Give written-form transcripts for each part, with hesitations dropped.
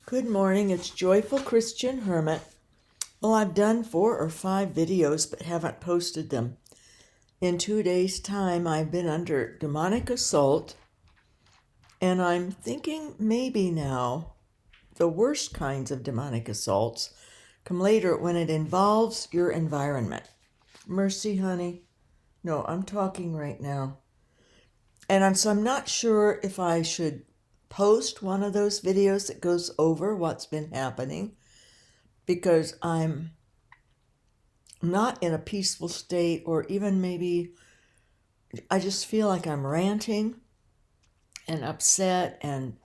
Good morning, it's Joyful Christian Hermit. Well, I've done 4 or 5 videos but haven't posted them. In 2 days' time, I've been under demonic assault, and I'm thinking maybe now the worst kinds of demonic assaults come later when it involves your environment. Mercy, honey. No, I'm talking right now. So I'm not sure if I should post one of those videos that goes over what's been happening, because I'm not in a peaceful state, or even maybe I just feel like I'm ranting and upset and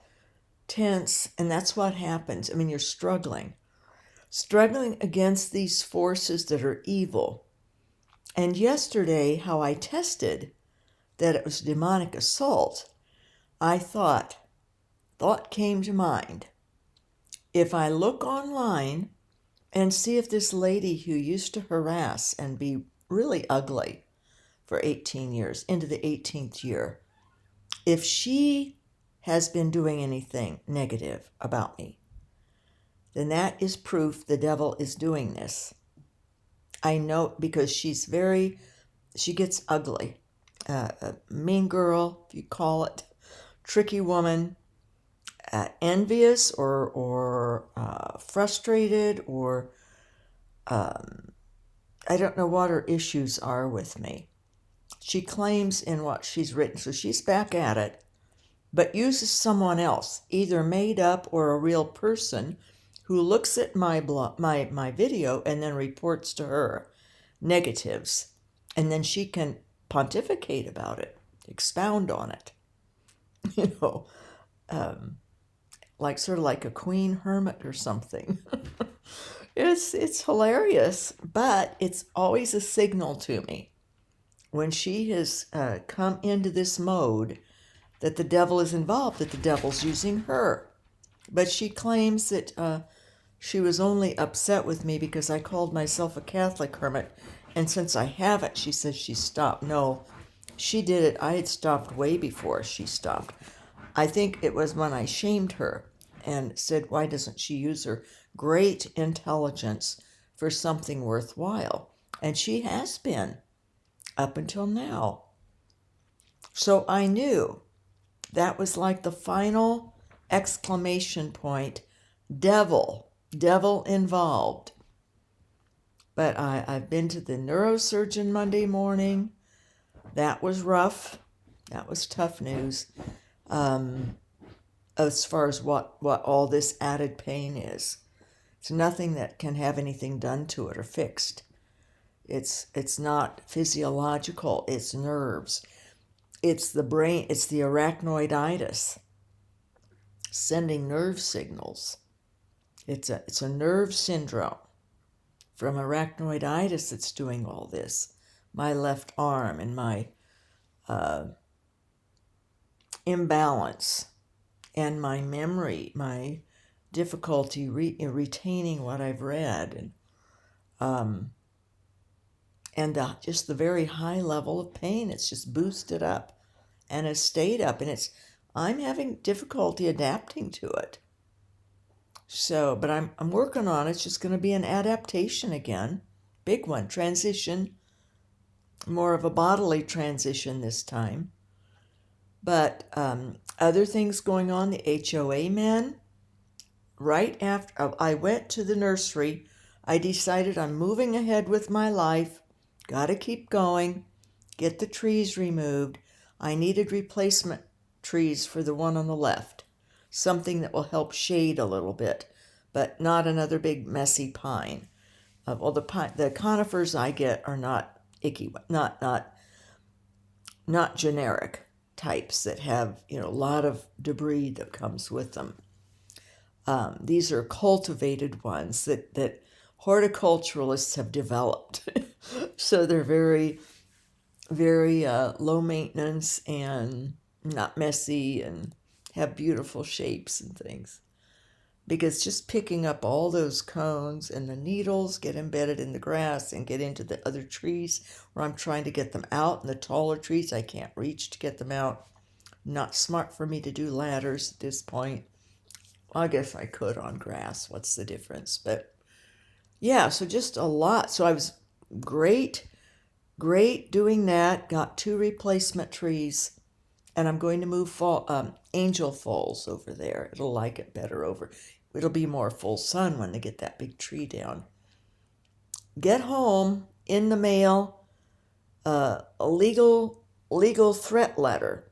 tense, and that's what happens. I mean, you're struggling against these forces that are evil. And yesterday, how I tested that it was demonic assault, I thought came to mind. If I look online and see if this lady who used to harass and be really ugly for 18 years, into the 18th year, if she has been doing anything negative about me, then that is proof the devil is doing this. I know, because she gets ugly. A mean girl, if you call it, tricky woman, envious or frustrated, or I don't know what her issues are with me. She claims in what she's written, so she's back at it, but uses someone else, either made up or a real person, who looks at my video and then reports to her negatives, and then she can pontificate about it, expound on it, you know, like sort of like a queen hermit or something. It's hilarious, but it's always a signal to me when she has come into this mode that the devil is involved, that the devil's using her. But she claims that she was only upset with me because I called myself a Catholic hermit, and since I haven't, she says she stopped. No, she did it. I had stopped way before she stopped. I think it was when I shamed her and said, why doesn't she use her great intelligence for something worthwhile? And she has been up until now. So I knew that was like the final exclamation point. Devil involved. But I've been to the neurosurgeon Monday morning. That was rough. That was tough news. As far as what all this added pain is. It's nothing that can have anything done to it or fixed. It's not physiological, it's nerves. It's the brain, it's the arachnoiditis sending nerve signals. It's a nerve syndrome from arachnoiditis that's doing all this. My left arm and my imbalance, and my memory, my difficulty retaining what I've read, and just the very high level of pain. It's just boosted up and has stayed up, and I'm having difficulty adapting to it. So, but I'm working on it. It's just going to be an adaptation again, big one, transition, more of a bodily transition this time. But other things going on, the HOA men, right after I went to the nursery, I decided I'm moving ahead with my life, got to keep going, get the trees removed. I needed replacement trees for the one on the left, something that will help shade a little bit, but not another big messy pine. Well, the conifers I get are not icky, not generic types that have a lot of debris that comes with them. These are cultivated ones that horticulturalists have developed. So they're very, very low maintenance and not messy and have beautiful shapes and things. Because just picking up all those cones and the needles get embedded in the grass and get into the other trees where I'm trying to get them out, and the taller trees I can't reach to get them out. Not smart for me to do ladders at this point. I guess I could on grass. What's the difference? But yeah, so just a lot. So I was great doing that. Got 2 replacement trees, and I'm going to move angel falls over there. It'll like it better over. It'll be more full sun when they get that big tree down. Get home, in the mail, a legal threat letter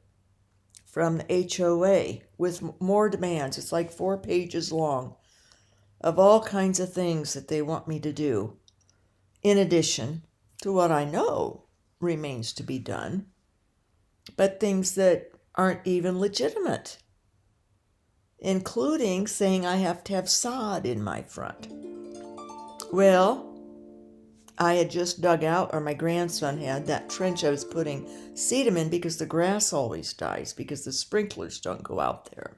from the HOA with more demands. It's like 4 pages long of all kinds of things that they want me to do, in addition to what I know remains to be done, but things that aren't even legitimate, including saying I have to have sod in my front. Well, I had just dug out, or my grandson had, that trench I was putting sedum in because the grass always dies because the sprinklers don't go out there.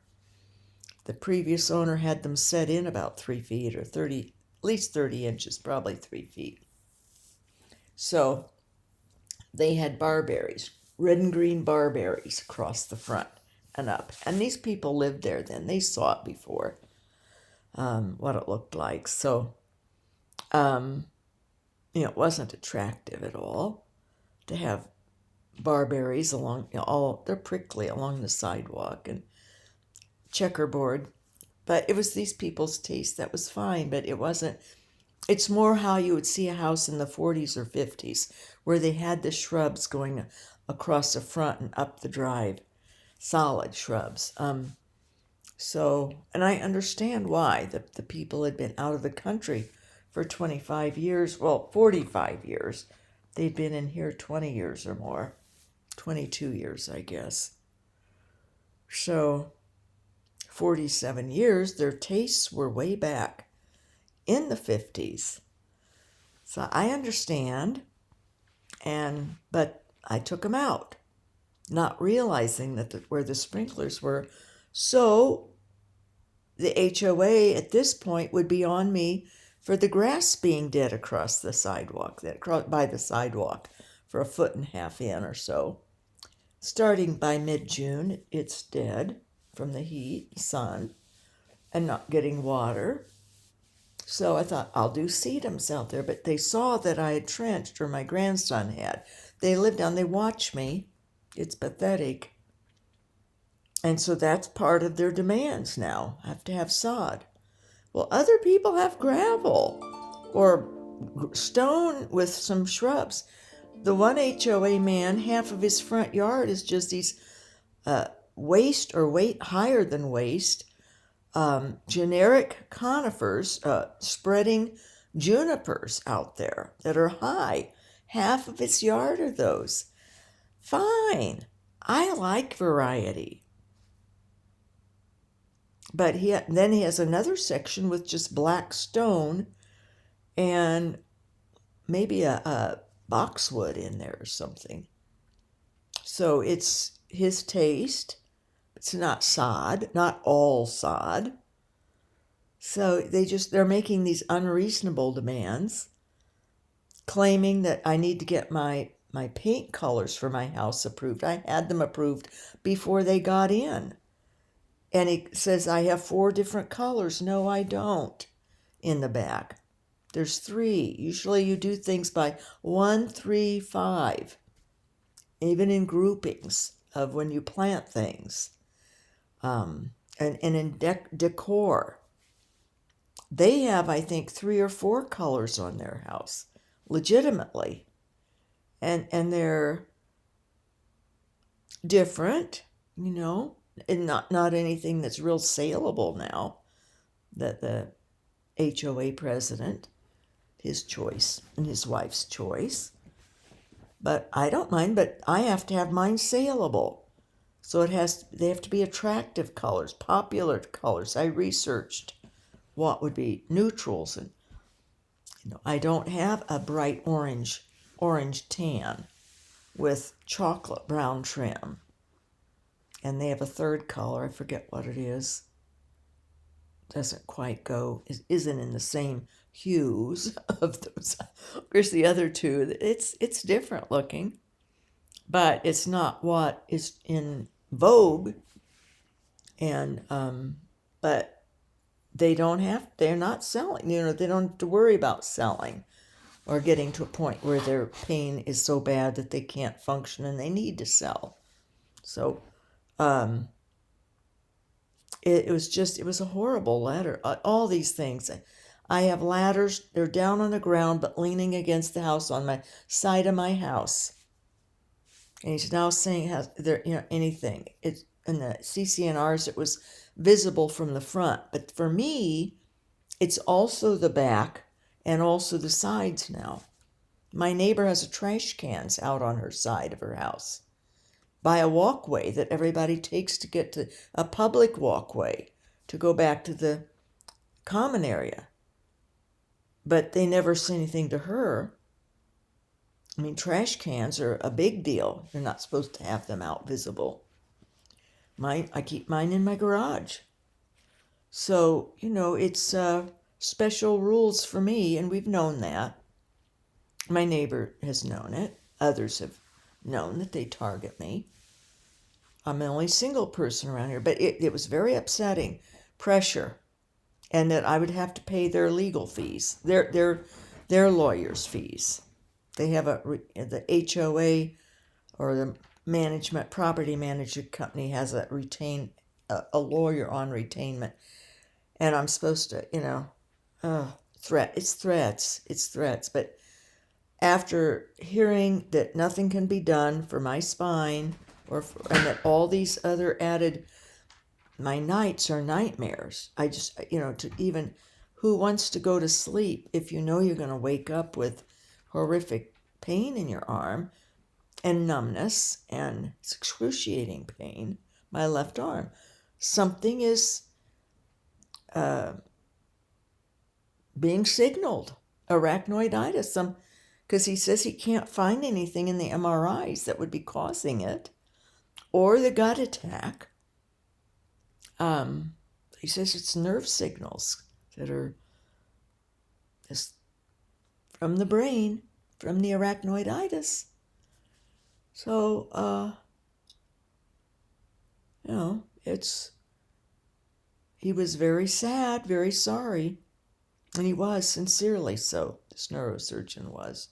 The previous owner had them set in about 3 feet or 30, at least 30 inches, probably 3 feet. So they had barberries, red and green barberries across the front and up. And these people lived there then. They saw it before, what it looked like. So, it wasn't attractive at all to have barberries along, they're prickly along the sidewalk and checkerboard. But it was these people's taste. That was fine, but it wasn't. It's more how you would see a house in the 40s or 50s where they had the shrubs going across the front and up the drive, solid shrubs. And I understand why. The people had been out of the country for 25 years, well, 45 years. They'd been in here 20 years or more, 22 years, I guess. So 47 years, their tastes were way back in the 50s. So I understand, but I took them out, not realizing that where the sprinklers were. So the HOA at this point would be on me for the grass being dead across the sidewalk, by the sidewalk, for 1.5 feet in or so. Starting by mid-June, it's dead from the heat, sun, and not getting water. So I thought, I'll do sedums out there. But they saw that I had trenched, or my grandson had. They live down, they watch me. It's pathetic. And so that's part of their demands now. I have to have sod. Well, other people have gravel or stone with some shrubs. The one HOA man, half of his front yard is just these waist or weight higher than waist, generic conifers, spreading junipers out there that are high. Half of its yard are those. Fine. I like variety. But then he has another section with just black stone and maybe a boxwood in there or something. So it's his taste. It's not sod, not all sod. So they're making these unreasonable demands, claiming that I need to get my paint colors for my house approved. I had them approved before they got in. And he says, I have 4 different colors. No, I don't, in the back. There's 3. Usually you do things by 1, 3, 5, even in groupings of when you plant things. And in decor. They have, I think, 3 or 4 colors on their house, legitimately. And they're different, and not anything that's real saleable now. That the HOA president, his choice and his wife's choice. But I don't mind, but I have to have mine saleable. So they have to be attractive colors, popular colors. I researched what would be neutrals, and I don't have a bright orange tan with chocolate brown trim. And they have a 3rd color, I forget what it is. Doesn't quite go, isn't in the same hues of those. Whereas the other 2, it's different looking, but it's not what is in vogue. And but they're not selling, they don't have to worry about selling or getting to a point where their pain is so bad that they can't function and they need to sell. So it was a horrible letter. All these things. I have ladders, they're down on the ground but leaning against the house on my side of my house. And he's now saying has there anything. It's in the CCNRs it was visible from the front, but for me it's also the back and also the sides now. My neighbor has a trash cans out on her side of her house by a walkway that everybody takes to get to a public walkway to go back to the common area. But they never say anything to her. I mean, trash cans are a big deal. You're not supposed to have them out visible. I keep mine in my garage. So, it's special rules for me, and we've known that. My neighbor has known it. Others have known that they target me. I'm the only single person around here, but it was very upsetting. Pressure. And that I would have to pay their legal fees, their lawyers' fees. They have the HOA or the management property management company has a lawyer on retainment, and I'm supposed to it's threats. But after hearing that nothing can be done for my spine and that all these other added, my nights are nightmares. I just to even who wants to go to sleep if you're going to wake up with horrific pain in your arm and numbness, and it's excruciating pain, my left arm. Something is being signaled, arachnoiditis, because he says he can't find anything in the MRIs that would be causing it, or the gut attack. He says it's nerve signals that are just from the brain, from the arachnoiditis. So, he was very sad, very sorry, and he was sincerely so, this neurosurgeon was.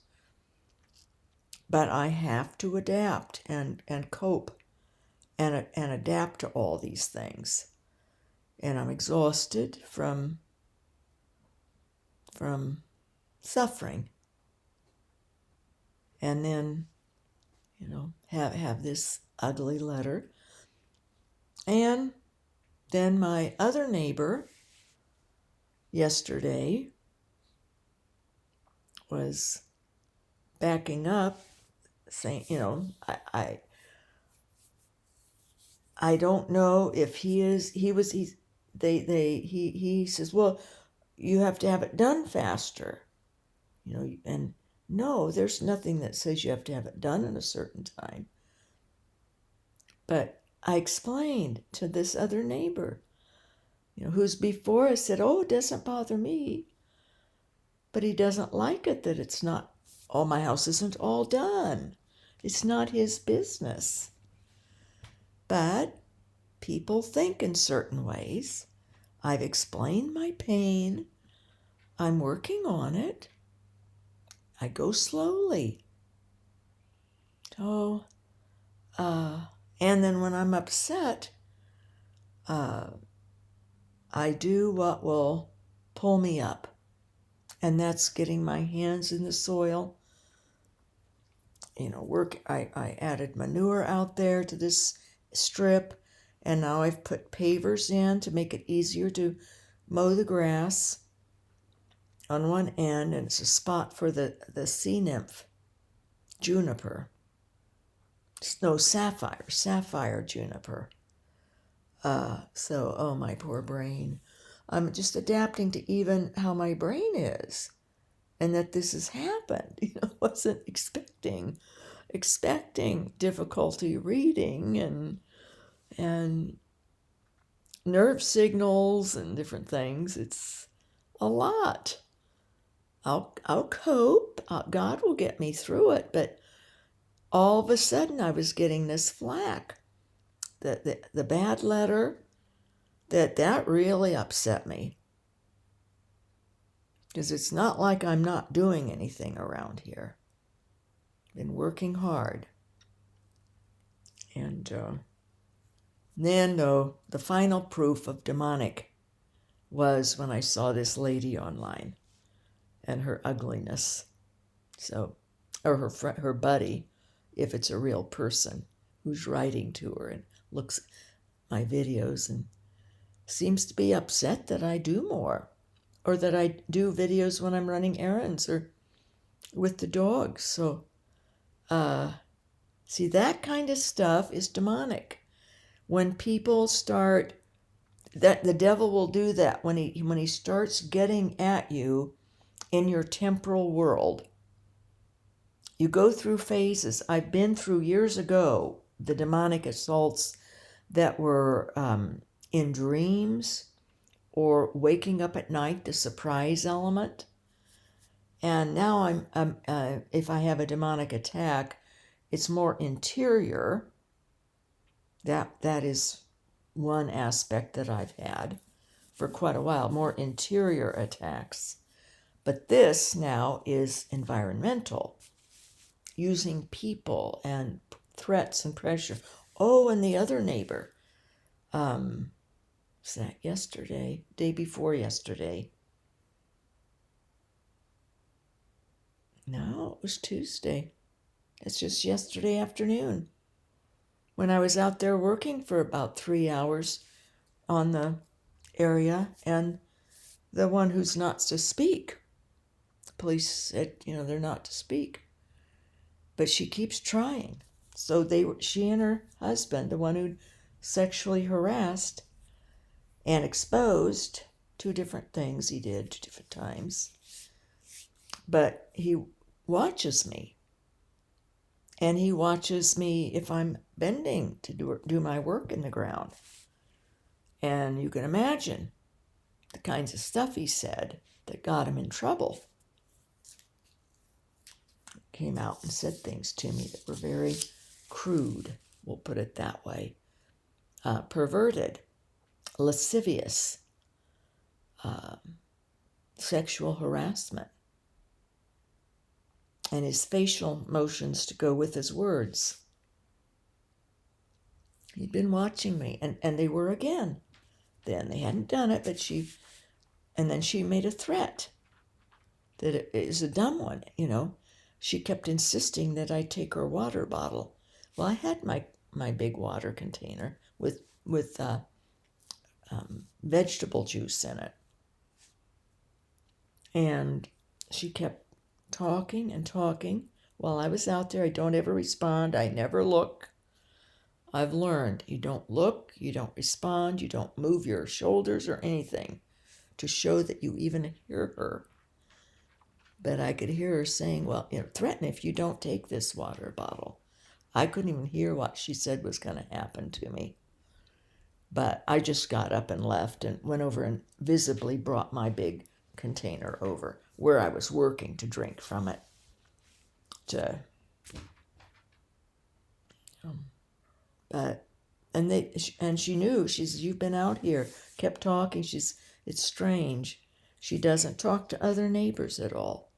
But I have to adapt and cope and adapt to all these things. And I'm exhausted from suffering. And then, have this ugly letter. And then my other neighbor yesterday was backing up, saying, I don't know if he says, well, you have to have it done faster, and no, there's nothing that says you have to have it done in a certain time. But I explained to this other neighbor, who's before us, said, oh, it doesn't bother me. But he doesn't like it that it's not, my house isn't all done. It's not his business. But people think in certain ways. I've explained my pain. I'm working on it. I go slowly. So, and then when I'm upset, I do what will pull me up. And that's getting my hands in the soil. I added manure out there to this strip, and now I've put pavers in to make it easier to mow the grass on one end, and it's a spot for the sea nymph, juniper. No, sapphire juniper. So, my poor brain. I'm just adapting to even how my brain is, and that this has happened. Wasn't expecting difficulty reading and nerve signals and different things. It's a lot. I'll cope. God will get me through it. But all of a sudden, I was getting this flack. The bad letter, that really upset me. Because it's not like I'm not doing anything around here. Been working hard. And then, though, the final proof of demonic was when I saw this lady online and her ugliness. So, or her buddy, if it's a real person, who's writing to her and looks at my videos and seems to be upset that I do more, or that I do videos when I'm running errands or with the dogs. So, see, that kind of stuff is demonic. When people start, that the devil will do that when he starts getting at you in your temporal world. You go through phases. I've been through years ago the demonic assaults that were in dreams or waking up at night, the surprise element. And now if I have a demonic attack, it's more interior. That is one aspect that I've had for quite a while, more interior attacks. But this now is environmental, using people and threats and pressure. Oh, and the other neighbor, was that yesterday, day before yesterday? No, it was Tuesday. It's just yesterday afternoon when I was out there working for about 3 hours on the area, and the one who's not to speak, the police said, they're not to speak. But she keeps trying. So she and her husband, the one who sexually harassed and exposed, 2 different things he did 2 different times. But he watches me. And he watches me if I'm bending to do my work in the ground. And you can imagine the kinds of stuff he said that got him in trouble. Came out and said things to me that were very crude, we'll put it that way, perverted, lascivious, sexual harassment, and his facial motions to go with his words. He'd been watching me, and they were again. Then they hadn't done it, but then she made a threat that it is a dumb one, She kept insisting that I take her water bottle. Well, I had my big water container with vegetable juice in it. And she kept talking and talking while I was out there. I don't ever respond. I never look. I've learned you don't look, you don't respond, you don't move your shoulders or anything to show that you even hear her. But I could hear her saying, well, threaten if you don't take this water bottle. I couldn't even hear what she said was going to happen to me. But I just got up and left and went over and visibly brought my big container over where I was working to drink from it. And she knew. She said, you've been out here. Kept talking. It's strange. She doesn't talk to other neighbors at all.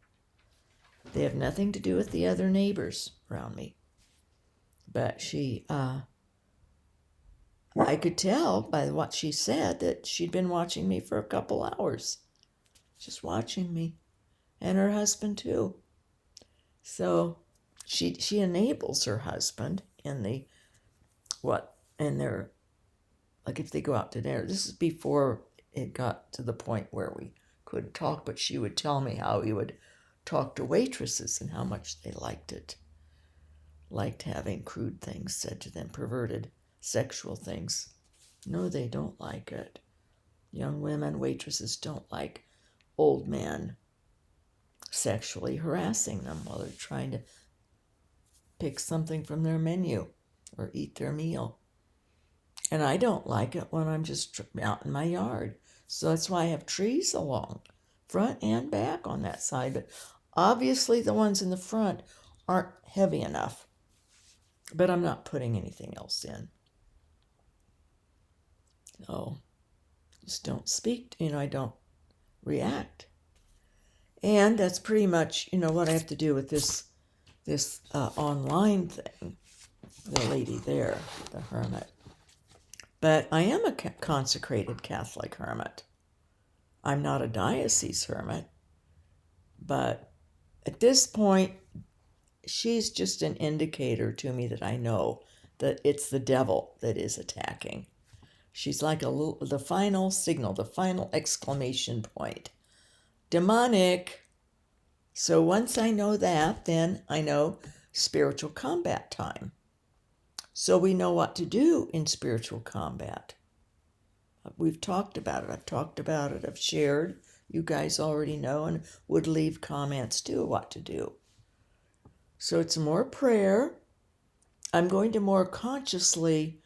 They have nothing to do with the other neighbors around me. But I could tell by what she said that she'd been watching me for a couple hours. Just watching me. And her husband too. So she enables her husband in their, like if they go out to dinner. This is before it got to the point where we could talk, but she would tell me how he would talk to waitresses and how much they liked it. Liked having crude things said to them, perverted sexual things. No, they don't like it. Young women, waitresses don't like old men sexually harassing them while they're trying to pick something from their menu or eat their meal. And I don't like it when I'm just out in my yard. So that's why I have trees along front and back on that side. But obviously the ones in the front aren't heavy enough. But I'm not putting anything else in. So just don't speak. I don't react. And that's pretty much, what I have to do with this online thing. The lady there, the hermit. But I am a consecrated Catholic hermit. I'm not a diocese hermit, but at this point, she's just an indicator to me that I know that it's the devil that is attacking. She's like the final signal, the final exclamation point. Demonic. So once I know that, then I know spiritual combat time. So we know what to do in spiritual combat. We've talked about it. I've talked about it. I've shared. You guys already know and would leave comments too what to do. So it's more prayer. I'm going to more consciously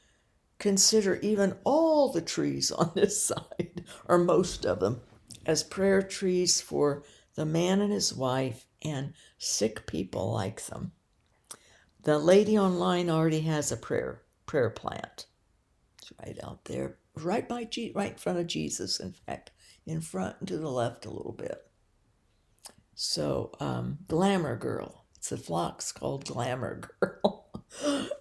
consider even all the trees on this side, or most of them, as prayer trees for the man and his wife and sick people like them. The lady online already has a prayer plant. It's right out there, right in front of Jesus, in fact, in front and to the left a little bit. So, Glamour Girl. It's a flock's called Glamour Girl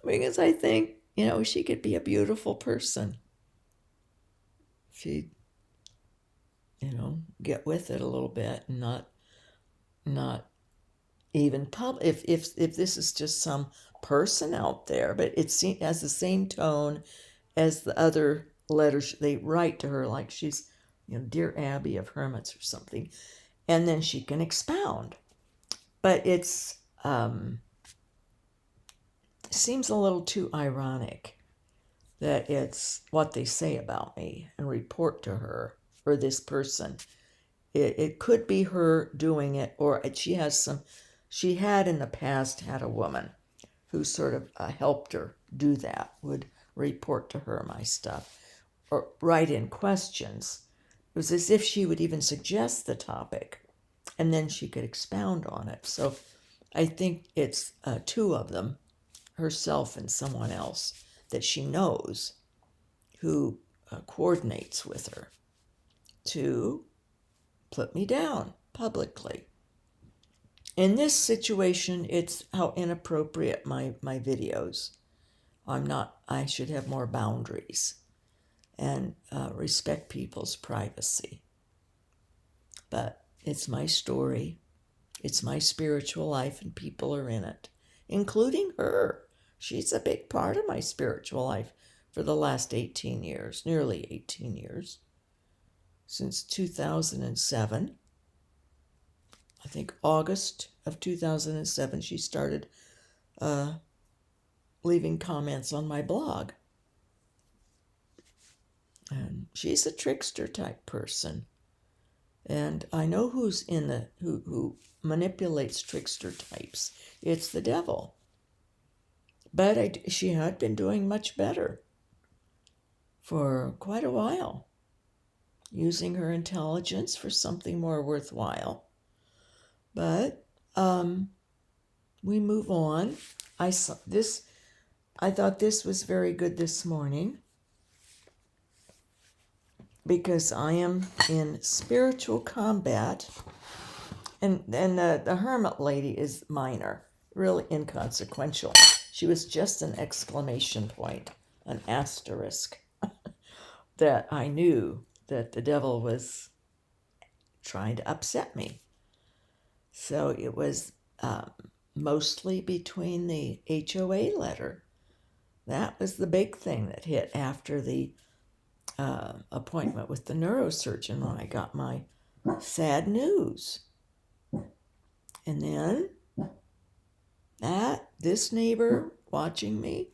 because I think, she could be a beautiful person. She'd, get with it a little bit and not even public. If this is just some person out there, but it has the same tone as the other letters they write to her, like she's, Dear Abby of Hermits or something, and then she can expound. But it's seems a little too ironic that it's what they say about me and report to her or this person. It could be her doing it, or she had in the past had a woman who sort of helped her do that, would report to her my stuff or write in questions. It was as if she would even suggest the topic and then she could expound on it. So I think it's two of them, herself and someone else that she knows, who coordinates with her to put me down publicly. In this situation, it's how inappropriate my videos. I should have more boundaries and respect people's privacy. But it's my story. It's my spiritual life, and people are in it, including her. She's a big part of my spiritual life for the last 18 years, nearly 18 years, since 2007. I think August of 2007, she started leaving comments on my blog. And she's a trickster type person. And I know who's who manipulates trickster types. It's the devil. But she had been doing much better for quite a while, using her intelligence for something more worthwhile. But we move on. I thought this was very good this morning because I am in spiritual combat, and the hermit lady is minor, really inconsequential. She was just an exclamation point, an asterisk, that I knew that the devil was trying to upset me. So it was mostly between the HOA letter. That was the big thing that hit after the appointment with the neurosurgeon when I got my sad news. And then this neighbor watching me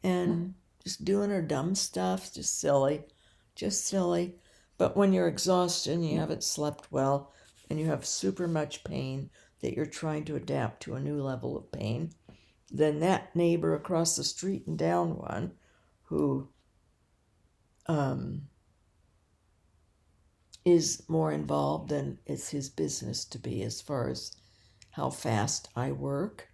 and just doing her dumb stuff, just silly. But when you're exhausted and you haven't slept well and you have super much pain that you're trying to adapt to a new level of pain, then that neighbor across the street and down one who is more involved than it's his business to be as far as how fast I work.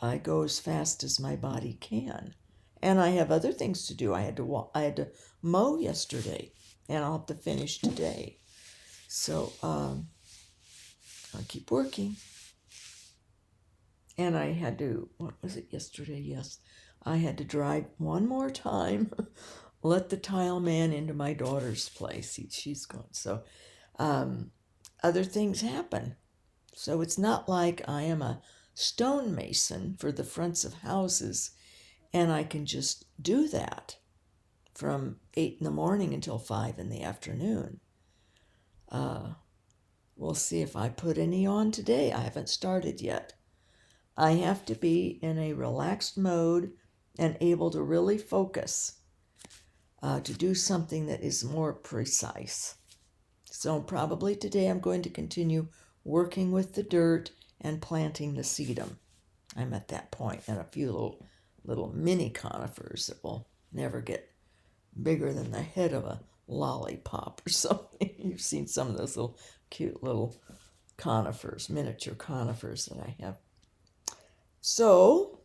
I go as fast as my body can. And I have other things to do. I had to mow yesterday, and I'll have to finish today. So I'll keep working. And I had to, what was it, yesterday? Yes. I had to drive one more time, let the tile man into my daughter's place. She's gone. So other things happen. So it's not like I am a stonemason for the fronts of houses and I can just do that from 8 in the morning until 5 in the afternoon. We'll see if I put any on today. I haven't started yet. I have to be in a relaxed mode and able to really focus to do something that is more precise. So probably today I'm going to continue working with the dirt and planting the sedum. I'm at that point, and a few little mini conifers that will never get bigger than the head of a lollipop or something. You've seen some of those little cute little conifers, miniature conifers that I have. So,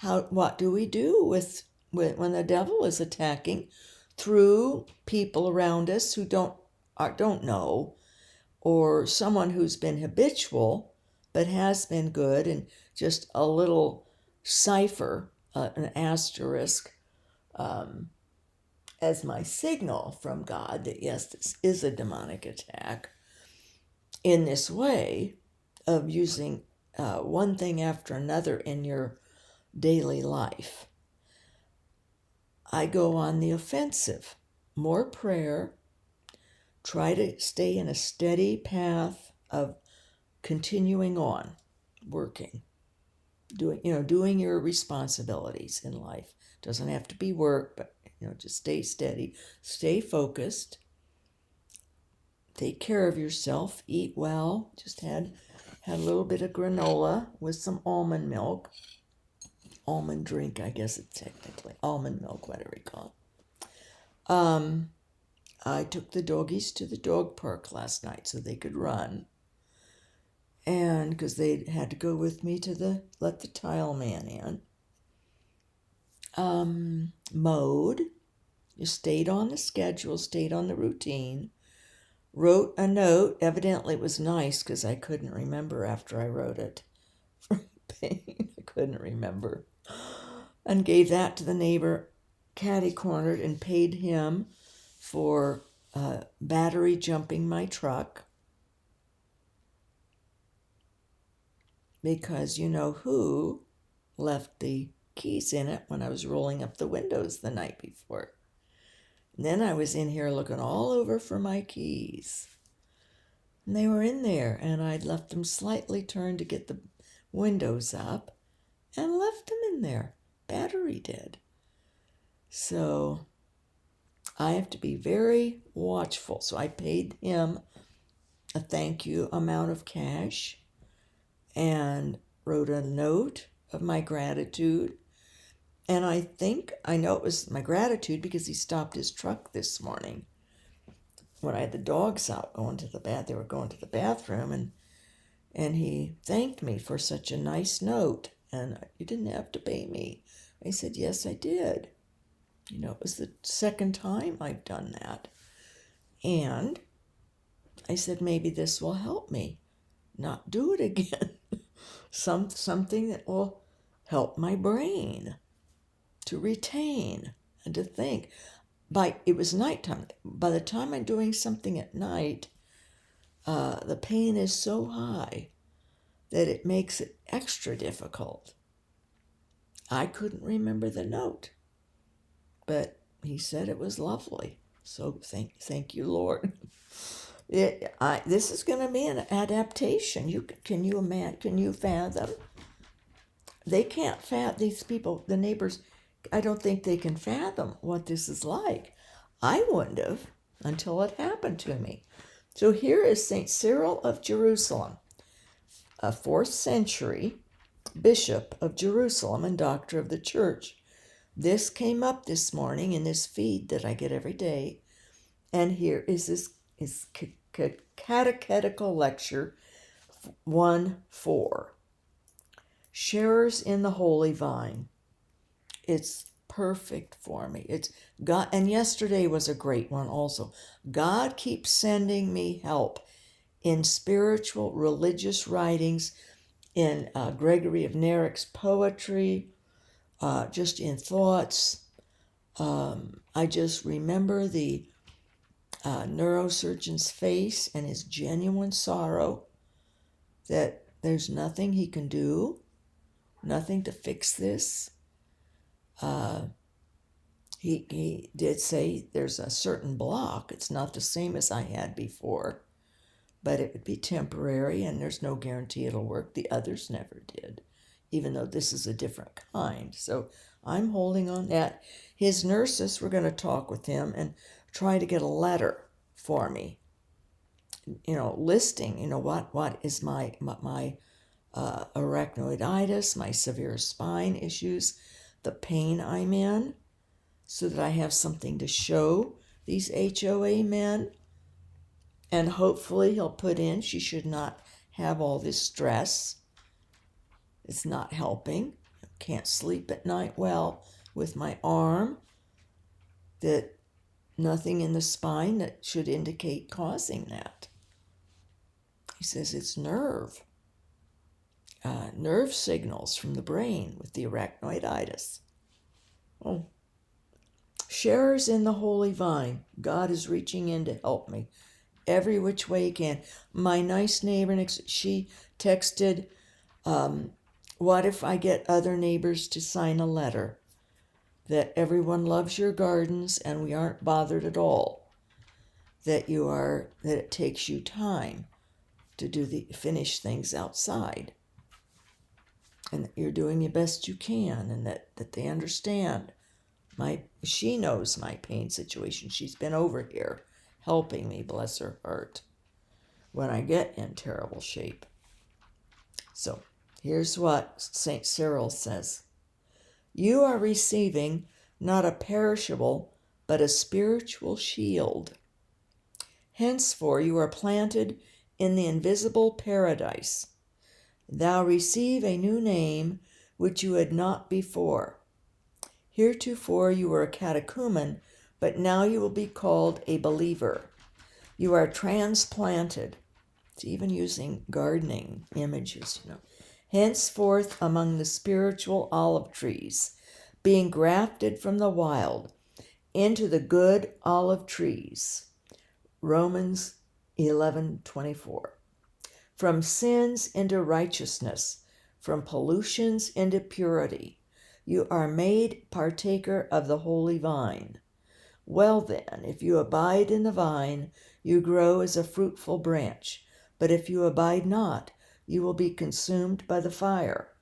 what do we do with when the devil is attacking through people around us who don't know, or someone who's been habitual but has been good, and just a little cipher, an asterisk, as my signal from God that yes, this is a demonic attack, in this way of using one thing after another in your daily life. I go on the offensive. More prayer. Try to stay in a steady path of continuing on, working, doing your responsibilities in life. Doesn't have to be work, but just stay steady, stay focused, take care of yourself, eat well. Just had a little bit of granola with some almond milk. Almond drink, I guess it's technically almond milk, whatever you call it. I took the doggies to the dog park last night so they could run, and because they had to go with me to let the tile man in. Mowed, you stayed on the schedule, stayed on the routine. Wrote a note. Evidently it was nice because I couldn't remember after I wrote it from pain. I couldn't remember. And gave that to the neighbor, catty-cornered, and paid him for battery jumping my truck. Because you know who left the keys in it when I was rolling up the windows the night before. And then I was in here looking all over for my keys. And they were in there, and I'd left them slightly turned to get the windows up and left them in there. Battery did. So I have to be very watchful. So I paid him a thank you amount of cash and wrote a note of my gratitude. And I know it was my gratitude because he stopped his truck this morning when I had the dogs out going to the bath. They were going to the bathroom, and he thanked me for such a nice note. And you didn't have to pay me. I said, yes, I did. It was the second time I've done that. And I said, maybe this will help me not do it again. Something that will help my brain to retain and to think. It was nighttime. By the time I'm doing something at night, the pain is so high that it makes it extra difficult. I couldn't remember the note, but he said it was lovely. So thank you, Lord. This is going to be an adaptation. Can you fathom? They can't fathom, these people, the neighbors, I don't think they can fathom what this is like. I wouldn't have until it happened to me. So here is St. Cyril of Jerusalem, a 4th century bishop of Jerusalem and doctor of the church. This came up this morning in this feed that I get every day. And here is his catechetical lecture 1:4. Sharers in the Holy Vine. It's perfect for me. It's God, and yesterday was a great one also. God keeps sending me help in spiritual, religious writings, in Gregory of Narrek's poetry, just in thoughts. I just remember the neurosurgeon's face and his genuine sorrow that there's nothing he can do, nothing to fix this. He did say there's a certain block. It's not the same as I had before, but it would be temporary and there's no guarantee it'll work. The others never did, even though this is a different kind. So I'm holding on that. His nurses were going to talk with him and try to get a letter for me, listing, what is my arachnoiditis, my severe spine issues, the pain I'm in, so that I have something to show these HOA men. And hopefully he'll put in, she should not have all this stress. It's not helping. Can't sleep at night well with my arm. That nothing in the spine that should indicate causing that. He says it's nerve signals from the brain with the arachnoiditis. Oh. Sharers in the holy vine. God is reaching in to help me every which way he can. My nice neighbor she texted, what if I get other neighbors to sign a letter that everyone loves your gardens and we aren't bothered at all, that it takes you time to finish things outside, and that you're doing the best you can, and that they understand. She knows my pain situation. She's been over here helping me, bless her heart, when I get in terrible shape. So here's what St. Cyril says. You are receiving not a perishable, but a spiritual shield. Henceforth you are planted in the invisible paradise. Thou receive a new name which you had not before. Heretofore you were a catechumen, but now you will be called a believer. You are transplanted. It's even using gardening images, Henceforth among the spiritual olive trees, being grafted from the wild into the good olive trees. Romans 11:24. From sins into righteousness, from pollutions into purity, you are made partaker of the holy vine. Well then, if you abide in the vine, you grow as a fruitful branch. But if you abide not, you will be consumed by the fire.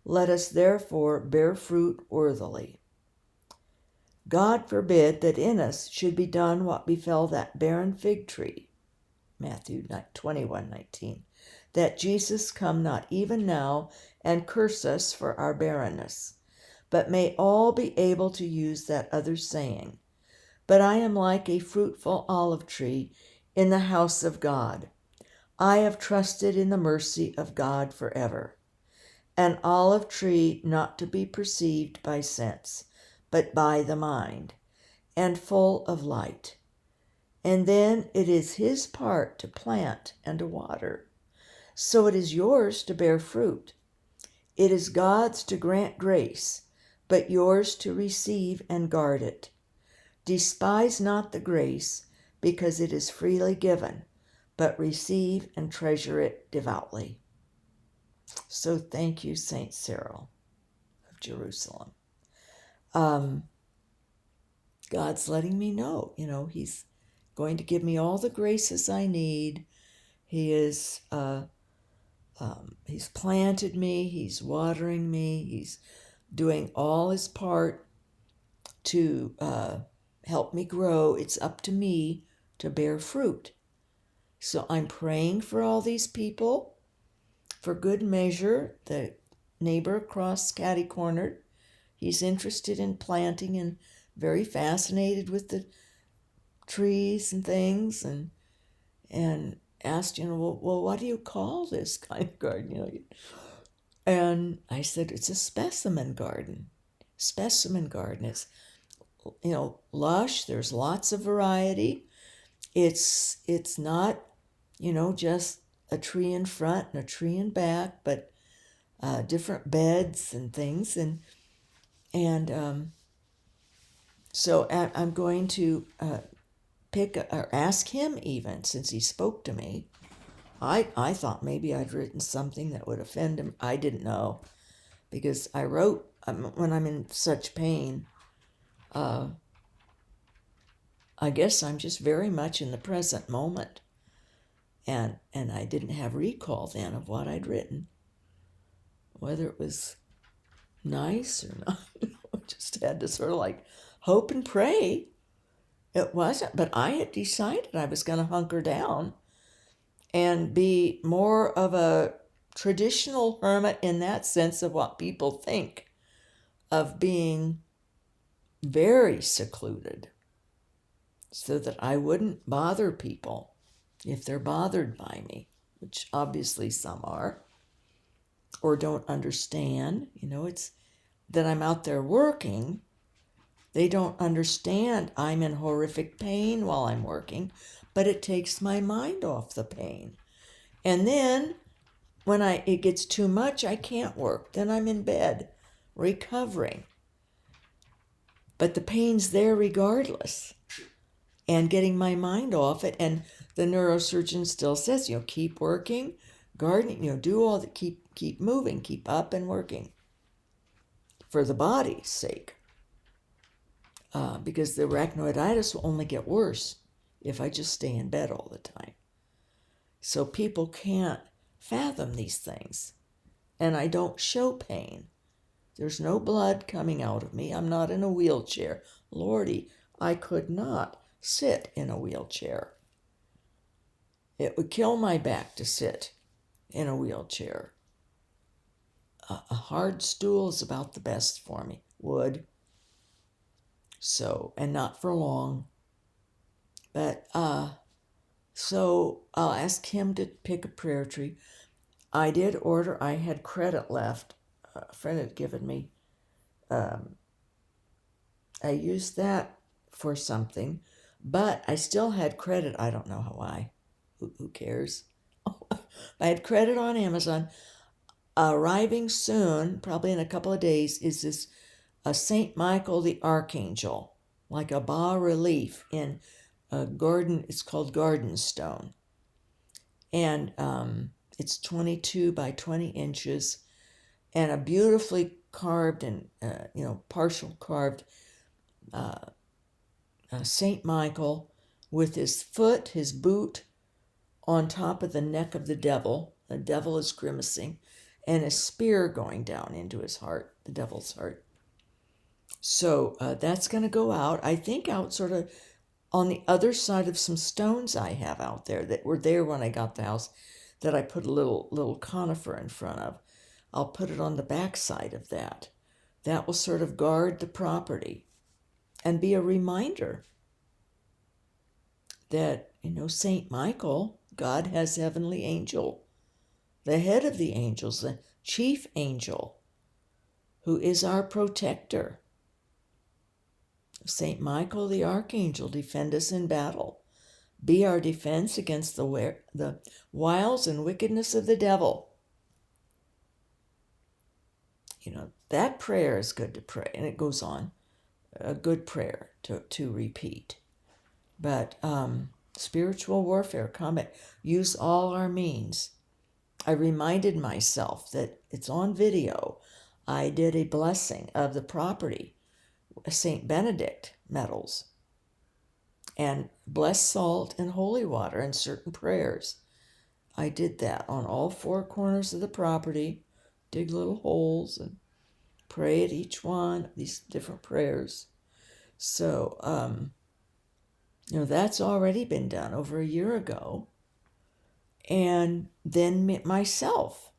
Let us therefore bear fruit worthily. God forbid that in us should be done what befell that barren fig tree. Matthew 21:19. That Jesus come not even now and curse us for our barrenness, but may all be able to use that other saying, but I am like a fruitful olive tree in the house of God. I have trusted in the mercy of God forever. An olive tree not to be perceived by sense, but by the mind, and full of light. And then it is his part to plant and to water. So it is yours to bear fruit. It is God's to grant grace, but yours to receive and guard it. Despise not the grace, because it is freely given, but receive and treasure it devoutly. So thank you, St. Cyril of Jerusalem. God's letting me know, he's going to give me all the graces I need. He is, he's planted me, he's watering me, he's doing all his part to help me grow. It's up to me to bear fruit. So I'm praying for all these people. For good measure, the neighbor across catty-cornered, he's interested in planting and very fascinated with the trees and things, and asked, well, what do you call this kind of garden? And I said, it's a specimen garden. specimen garden. It's, lush. There's lots of variety. It's not, just a tree in front and a tree in back, but different beds and things. And so I'm going to pick or ask him, even since he spoke to me. I thought maybe I'd written something that would offend him. I didn't know, because I wrote, when I'm in such pain, I guess I'm just very much in the present moment. And I didn't have recall then of what I'd written, whether it was nice or not. I just had to sort of like hope and pray. It wasn't, but I had decided I was going to hunker down and be more of a traditional hermit in that sense of what people think of being very secluded, so that I wouldn't bother people if they're bothered by me, which obviously some are, or don't understand. It's that I'm out there working. They don't understand I'm in horrific pain while I'm working, but it takes my mind off the pain. And then when it gets too much, I can't work. Then I'm in bed recovering. But the pain's there regardless. And getting my mind off it. And the neurosurgeon still says, keep working, gardening, do all that, keep moving, keep up and working for the body's sake. Because the arachnoiditis will only get worse if I just stay in bed all the time. So people can't fathom these things. And I don't show pain. There's no blood coming out of me. I'm not in a wheelchair. Lordy, I could not sit in a wheelchair. It would kill my back to sit in a wheelchair. A hard stool is about the best for me. Wood. So, and not for long. But, so I'll ask him to pick a prayer tree. I did order, I had credit left. A friend had given me. I used that for something, but I still had credit. I don't know why. Who cares? I had credit on Amazon. Arriving soon, probably in a couple of days, is this St. Michael the Archangel, like a bas relief in a garden. It's called garden stone. And it's 22 by 20 inches and a beautifully carved and, partial carved St. Michael with his foot, his boot, on top of the neck of the devil. The devil is grimacing, and a spear going down into his heart, the devil's heart. So that's going to go out, I think, out sort of on the other side of some stones I have out there that were there when I got the house, that I put a little conifer in front of. I'll put it on the back side of that. That will sort of guard the property and be a reminder that, St. Michael, God has heavenly angel, the head of the angels, the chief angel, who is our protector. St. Michael the Archangel, defend us in battle. Be our defense against the wiles and wickedness of the devil. That prayer is good to pray, and it goes on. A good prayer to repeat. But spiritual warfare, combat, use all our means. I reminded myself that it's on video. I did a blessing of the property, St. Benedict medals, and blessed salt and holy water and certain prayers. I did that on all four corners of the property, dig little holes and pray at each one, these different prayers. So, that's already been done over a year ago. And then myself,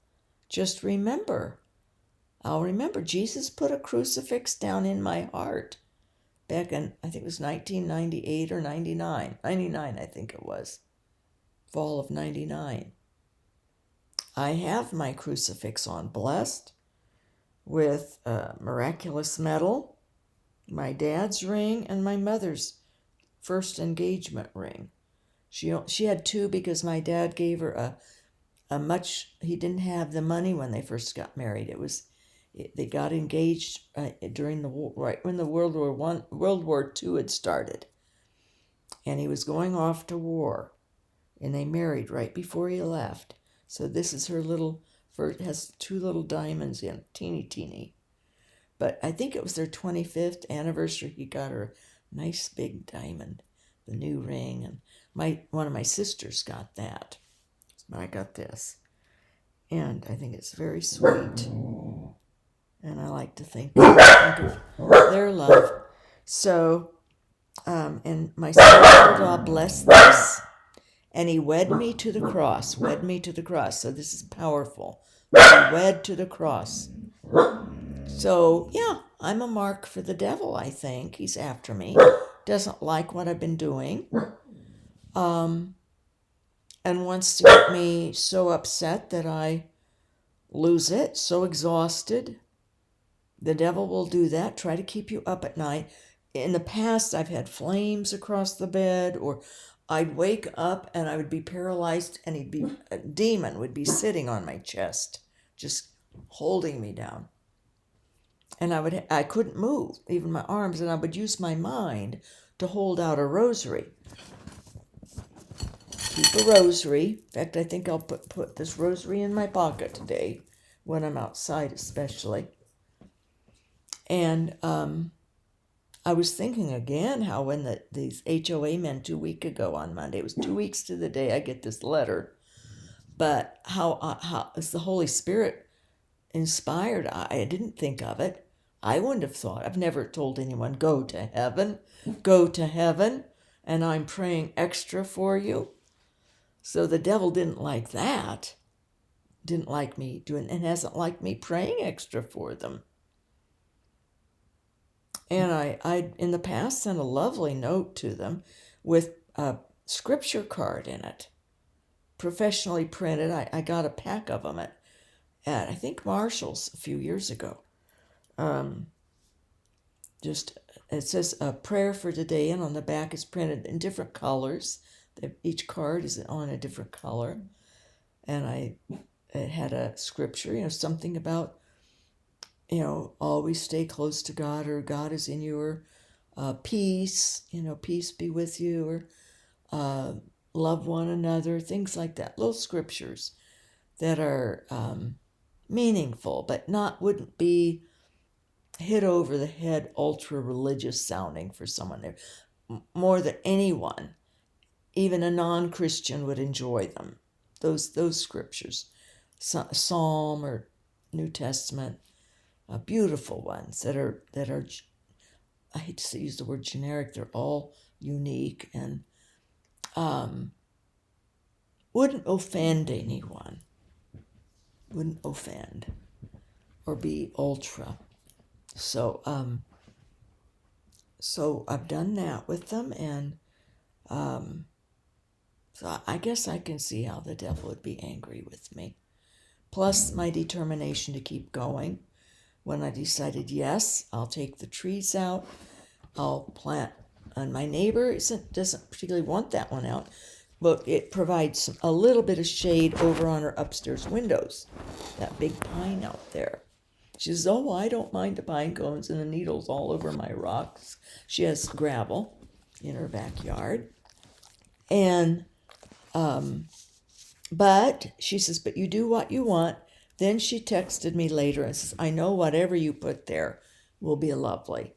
just I'll remember Jesus put a crucifix down in my heart back in, I think it was 1998 or 99. 99, I think it was. Fall of 99. I have my crucifix on, blessed. with a miraculous medal, my dad's ring, and my mother's first engagement ring. She had two because my dad gave her he didn't have the money when they first got married. They got engaged during the war, right when the World War II had started, and he was going off to war, and they married right before he left. So this is her little, it has two little diamonds in, teeny. But I think it was their 25th anniversary. He got her a nice big diamond, the new ring, and one of my sisters got that. But I got this, and I think it's very sweet. And I like to think of their love. So, and my son-in-law blessed this, and he wed me to the cross. So this is powerful. He wed to the cross. So, yeah, I'm a mark for the devil, I think. He's after me. Doesn't like what I've been doing. And wants to get me so upset that I lose it, so exhausted. The devil will do that, try to keep you up at night. In the past, I've had flames across the bed, or I'd wake up and I would be paralyzed, and a demon would be sitting on my chest, just holding me down. And I couldn't move, even my arms, and I would use my mind to hold out a rosary. Keep a rosary. In fact, I think I'll put this rosary in my pocket today, when I'm outside especially. And I was thinking again how when these HOA men 2 weeks ago on Monday, it was 2 weeks to the day I get this letter, but how is the Holy Spirit inspired? I didn't think of it. I wouldn't have thought. I've never told anyone, go to heaven, and I'm praying extra for you. So the devil didn't like that, didn't like me doing, and hasn't liked me praying extra for them. And I in the past sent a lovely note to them with a scripture card in it, professionally printed. I got a pack of them at I think Marshall's a few years ago. It says a prayer for today, and on the back is printed in different colors. Each card is on a different color, and it had a scripture, something about, always stay close to God, or God is in you, or peace, peace be with you, or love one another, things like that. Little scriptures that are meaningful, but wouldn't be hit over the head, ultra religious sounding for someone there. More than anyone, even a non-Christian would enjoy them. Those scriptures, Psalm or New Testament, beautiful ones that are. I hate to use the word generic. They're all unique and wouldn't offend anyone. Wouldn't offend or be ultra. So I've done that with them, and so I guess I can see how the devil would be angry with me. Plus my determination to keep going. When I decided, yes, I'll take the trees out, I'll plant, and my neighbor doesn't particularly want that one out, but it provides a little bit of shade over on her upstairs windows, that big pine out there. She says, oh, I don't mind the pine cones and the needles all over my rocks. She has gravel in her backyard. And, but she says, but you do what you want. Then she texted me later and says, I know whatever you put there will be lovely.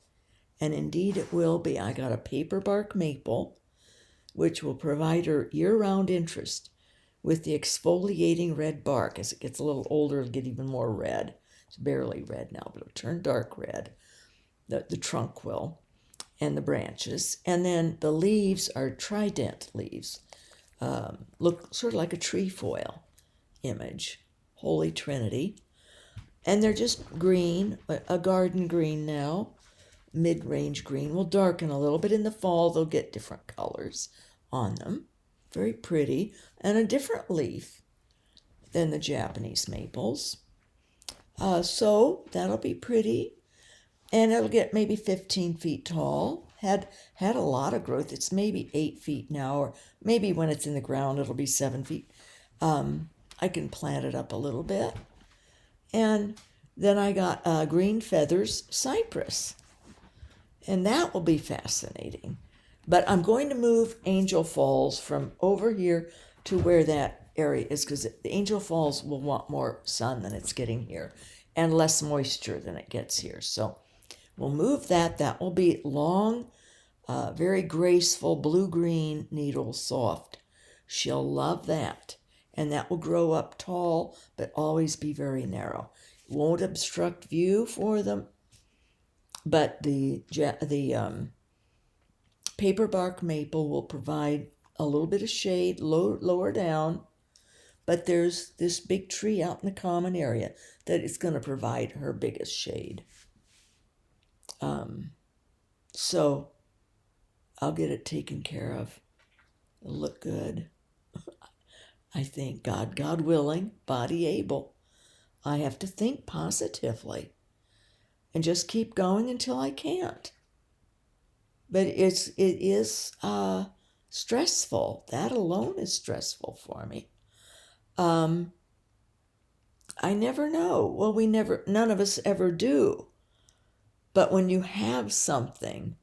And indeed it will be. I got a paper bark maple, which will provide her year-round interest with the exfoliating red bark. As it gets a little older, it'll get even more red. It's barely red now, but it'll turn dark red. The trunk will, and the branches. And then the leaves are trident leaves. Look sort of like a trefoil image. Holy Trinity. And they're just green, a garden green now. Mid-range green will darken a little bit. In the fall, they'll get different colors on them. Very pretty. And a different leaf than the Japanese maples. So that'll be pretty. And it'll get maybe 15 feet tall. Had a lot of growth. It's maybe 8 feet now, or maybe when it's in the ground, it'll be 7 feet. I can plant it up a little bit. And then I got green feathers cypress. And that will be fascinating. But I'm going to move Angel Falls from over here to where that area is, because the Angel Falls will want more sun than it's getting here and less moisture than it gets here. So we'll move that. That will be long, very graceful, blue-green needle, soft. She'll love that. And that will grow up tall, but always be very narrow. It won't obstruct view for them, but the paperbark maple will provide a little bit of shade lower down. But there's this big tree out in the common area that is going to provide her biggest shade. So I'll get it taken care of. It'll look good. I think God willing, body able. I have to think positively and just keep going until I can't. But it is stressful. That alone is stressful for me. I never know. Well, none of us ever do. But when you have something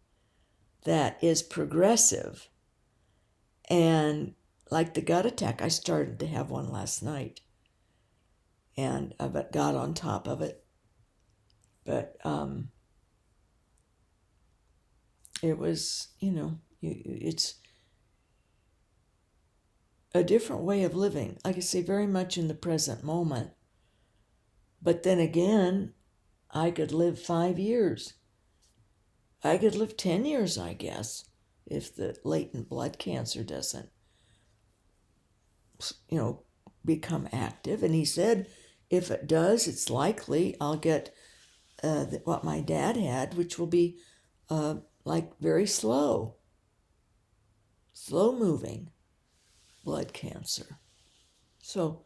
that is progressive, and like the gut attack, I started to have one last night, and I got on top of it. But it was, it's a different way of living. Like I say, very much in the present moment. But then again, I could live 5 years. I could live 10 years, I guess, if the latent blood cancer doesn't, become active. And he said, if it does, it's likely I'll get what my dad had, which will be like very slow moving blood cancer. So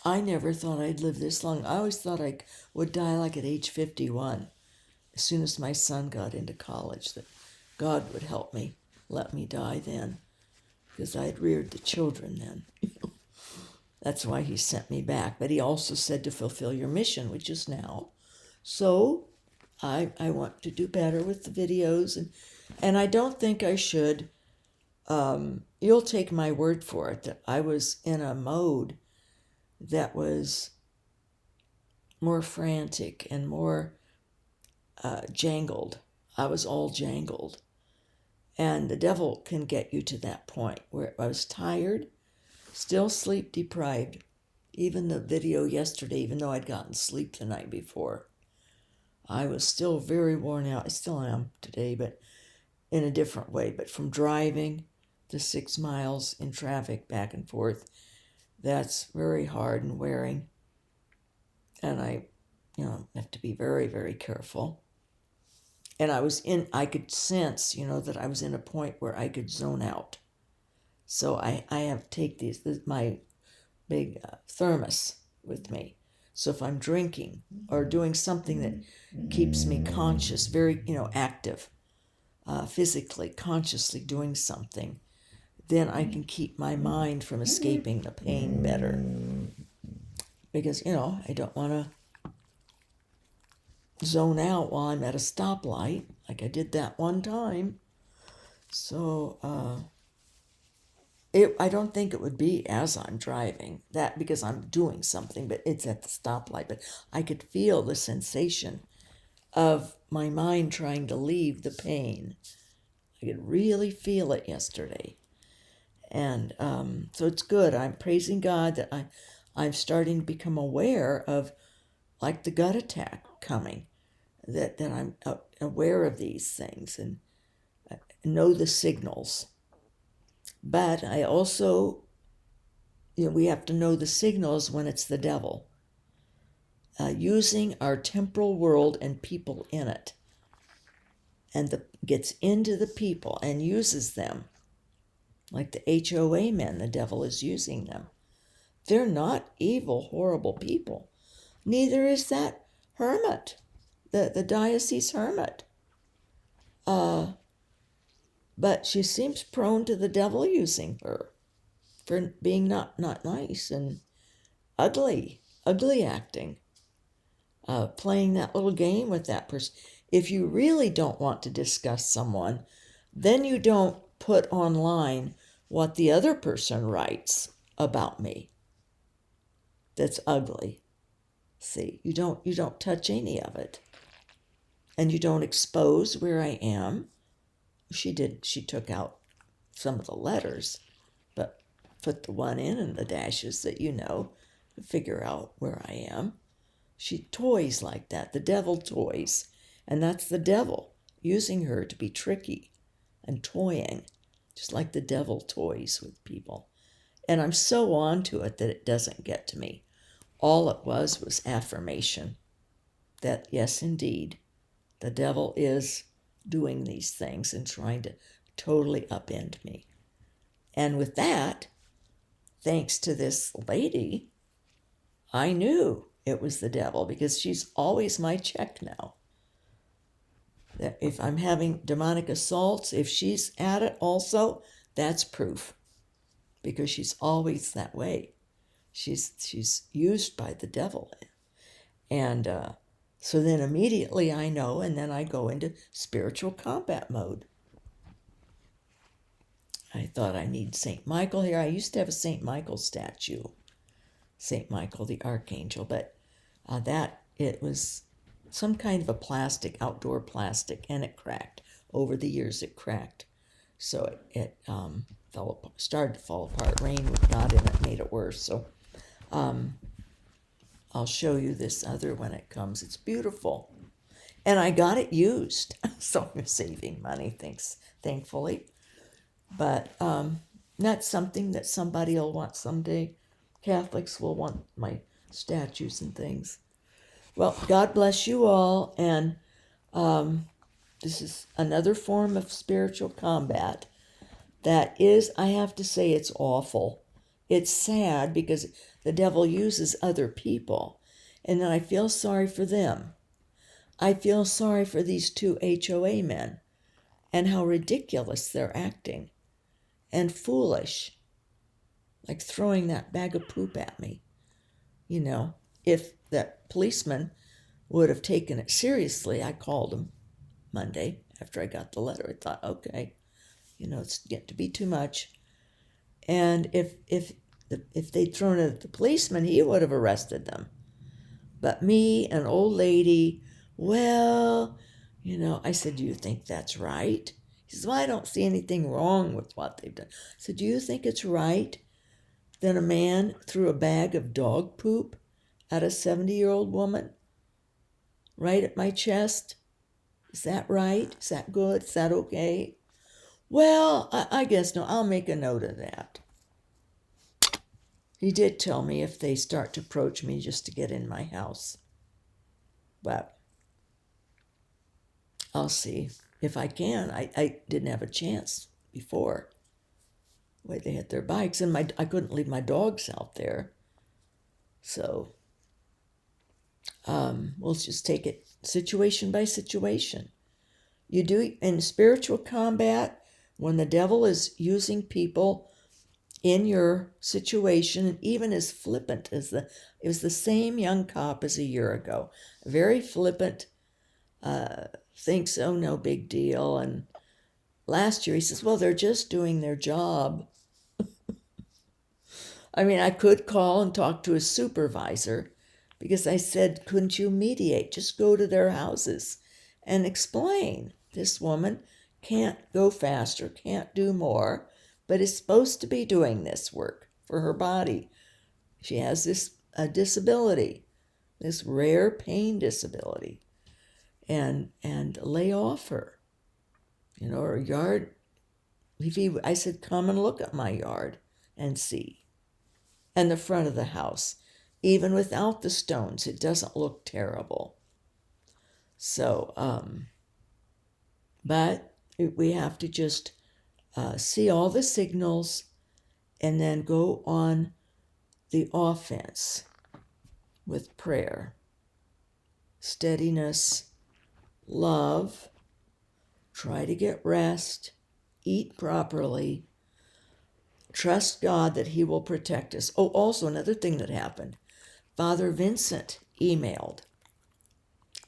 I never thought I'd live this long. I always thought I would die like at age 51, as soon as my son got into college, that God would help me, let me die then, because I had reared the children then. That's why he sent me back. But he also said to fulfill your mission, which is now. So I want to do better with the videos, and I don't think I should. You'll take my word for it that I was in a mode that was more frantic and more jangled. I was all jangled. And the devil can get you to that point where I was tired, still sleep deprived. Even the video yesterday, even though I'd gotten sleep the night before, I was still very worn out. I still am today, but in a different way. But from driving the 6 miles in traffic back and forth, that's very hard and wearing. And I have to be very, very careful. And I could sense, that I was in a point where I could zone out. So I have to take my big thermos with me. So if I'm drinking or doing something that keeps me conscious, very, active, physically, consciously doing something, then I can keep my mind from escaping the pain better. Because, I don't want to zone out while I'm at a stoplight, like I did that one time. So I don't think it would be as I'm driving, that because I'm doing something, but it's at the stoplight. But I could feel the sensation of my mind trying to leave the pain. I could really feel it yesterday. And so it's good. I'm praising God that I'm starting to become aware of, like, the gut attack coming, that I'm aware of these things and know the signals. But I also, we have to know the signals when it's the devil using our temporal world and people in it, and gets into the people and uses them. Like the HOA men, the devil is using them. They're not evil, horrible people. Neither is that hermit, the diocese hermit. But she seems prone to the devil using her for being not nice and ugly acting, playing that little game with that person. If you really don't want to discuss someone, then you don't put online what the other person writes about me that's ugly. See, you don't touch any of it. And you don't expose where I am. She took out some of the letters, but put the one in and the dashes that to figure out where I am. She toys like that, the devil toys. And that's the devil using her to be tricky and toying, just like the devil toys with people. And I'm so on to it that it doesn't get to me. All it was affirmation that, yes, indeed, the devil is doing these things and trying to totally upend me. And with that, thanks to this lady, I knew it was the devil because she's always my check now. That if I'm having demonic assaults, if she's at it also, that's proof. Because she's always that way. She's used by the devil. And so then immediately I know, and then I go into spiritual combat mode. I thought I need St. Michael here. I used to have a St. Michael statue, St. Michael the Archangel, but it was some kind of a plastic, outdoor plastic, and it cracked. Over the years it cracked. So it started to fall apart. Rain got in it, made it worse. So I'll show you this other when it comes. It's beautiful. And I got it used, so I'm saving money, thankfully. But that's something that somebody will want someday. Catholics will want my statues and things. Well, God bless you all, and this is another form of spiritual combat that is, I have to say, it's awful. It's sad because the devil uses other people, and then I feel sorry for them. I feel sorry for these two HOA men and how ridiculous they're acting and foolish, like throwing that bag of poop at me. If that policeman would have taken it seriously, I called him Monday after I got the letter. I thought, okay, it's getting to be too much. And if they'd thrown it at the policeman, he would have arrested them. But me, an old lady, well, I said, do you think that's right? He says, well, I don't see anything wrong with what they've done. I said, do you think it's right that a man threw a bag of dog poop at a 70-year-old woman right at my chest? Is that right? Is that good? Is that okay? Well, I guess no. I'll make a note of that. He did tell me if they start to approach me just to get in my house. But I'll see if I can. I didn't have a chance before. The way they had their bikes, and I couldn't leave my dogs out there. So we'll just take it situation by situation. You do in spiritual combat, when the devil is using people in your situation, and even as flippant as it was the same young cop as a year ago, very flippant, thinks, oh, no big deal. And last year he says, well, they're just doing their job. I mean, I could call and talk to a supervisor because I said, couldn't you mediate? Just go to their houses and explain. This woman can't go faster, can't do more, but is supposed to be doing this work for her body. She has this disability, this rare pain disability, and lay off her. Her yard. I said, come and look at my yard and see. And the front of the house, even without the stones, it doesn't look terrible. So, but we have to just see all the signals and then go on the offense with prayer, steadiness, love, try to get rest, eat properly, trust God that He will protect us. Oh, also another thing that happened, Father Vincent emailed.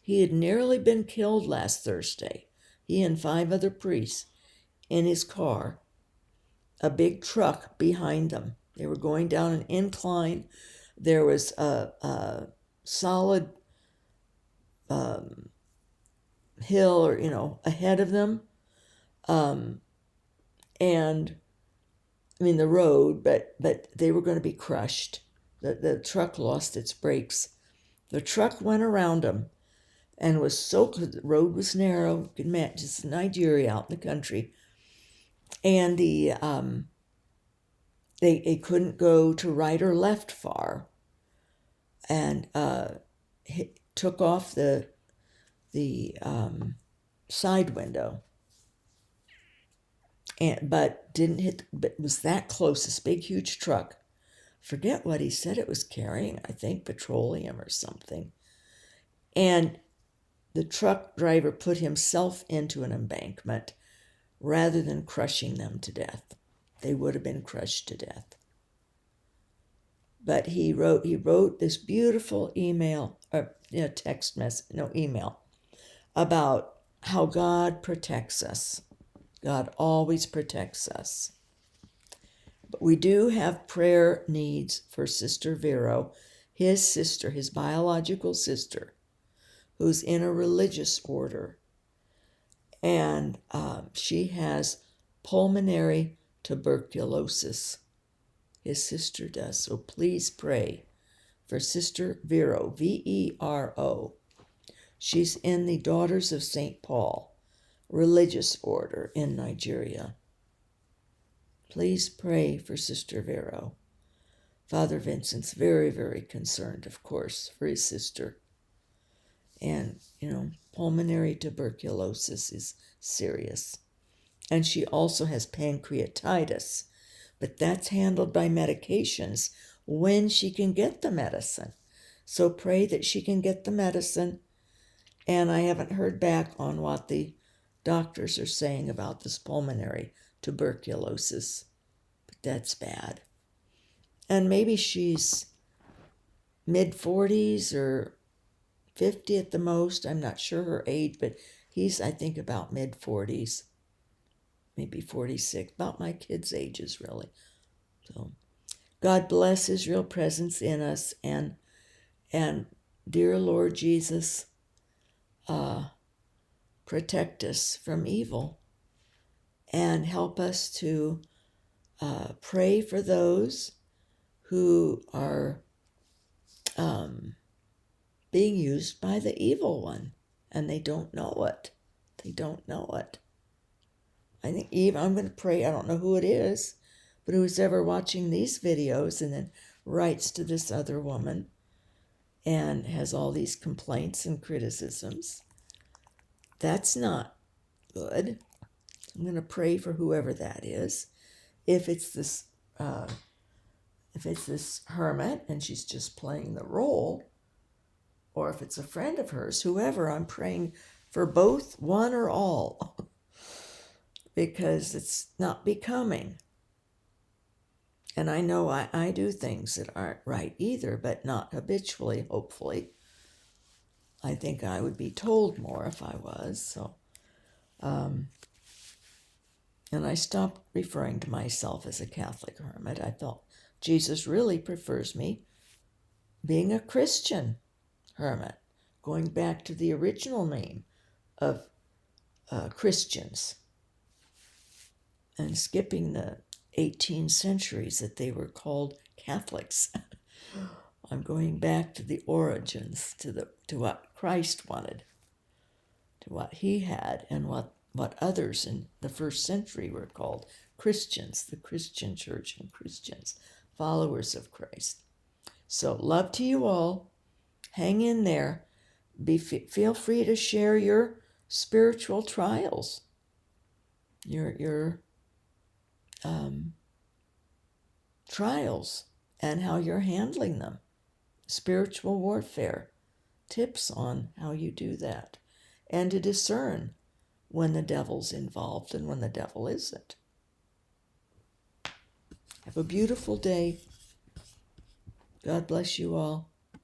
He had nearly been killed last Thursday, he and 5 other priests, in his car, a big truck behind them. They were going down an incline. There was a solid hill, or ahead of them, and I mean the road, but they were going to be crushed. The truck lost its brakes. The truck went around them and was so, the road was narrow. You can imagine, just Nigeria out in the country, and they couldn't go to right or left far, and took off the side window, but didn't hit. But was that close? This big, huge truck. Forget what he said it was carrying. I think petroleum or something. And the truck driver put himself into an embankment rather than crushing them to death. They would have been crushed to death. But he wrote this beautiful email, or text message, email, about how God protects us. God always protects us. But we do have prayer needs for Sister Vero, his sister, his biological sister, who's in a religious order. And she has pulmonary tuberculosis. His sister does. So please pray for Sister Vero, Vero. She's in the Daughters of St. Paul religious order in Nigeria. Please pray for Sister Vero. Father Vincent's very, very concerned, of course, for his sister. And, pulmonary tuberculosis is serious. And she also has pancreatitis, but that's handled by medications when she can get the medicine. So pray that she can get the medicine. And I haven't heard back on what the doctors are saying about this pulmonary tuberculosis, but that's bad. And maybe she's mid-40s or 50 at the most. I'm not sure her age, but he's, I think, about mid-40s, maybe 46, about my kids' ages, really. So God bless His real presence in us, and dear Lord Jesus, protect us from evil and help us to pray for those who are being used by the evil one, and they don't know it. They don't know it. I think I'm going to pray, I don't know who it is, but who's ever watching these videos and then writes to this other woman and has all these complaints and criticisms. That's not good. I'm going to pray for whoever that is. If it's this hermit and she's just playing the role, or if it's a friend of hers, whoever, I'm praying for both, one or all, because it's not becoming. And I know I do things that aren't right either, but not habitually, hopefully. I think I would be told more if I was. So, and I stopped referring to myself as a Catholic hermit. I felt Jesus really prefers me being a Christian hermit, going back to the original name of Christians and skipping the 18 centuries that they were called Catholics. I'm going back to the origins, to what Christ wanted, to what He had, and what others in the first century were called Christians, the Christian church and Christians, followers of Christ. So love to you all. Hang in there. Feel free to share your spiritual trials, your trials, and how you're handling them. Spiritual warfare, tips on how you do that, and to discern when the devil's involved and when the devil isn't. Have a beautiful day. God bless you all.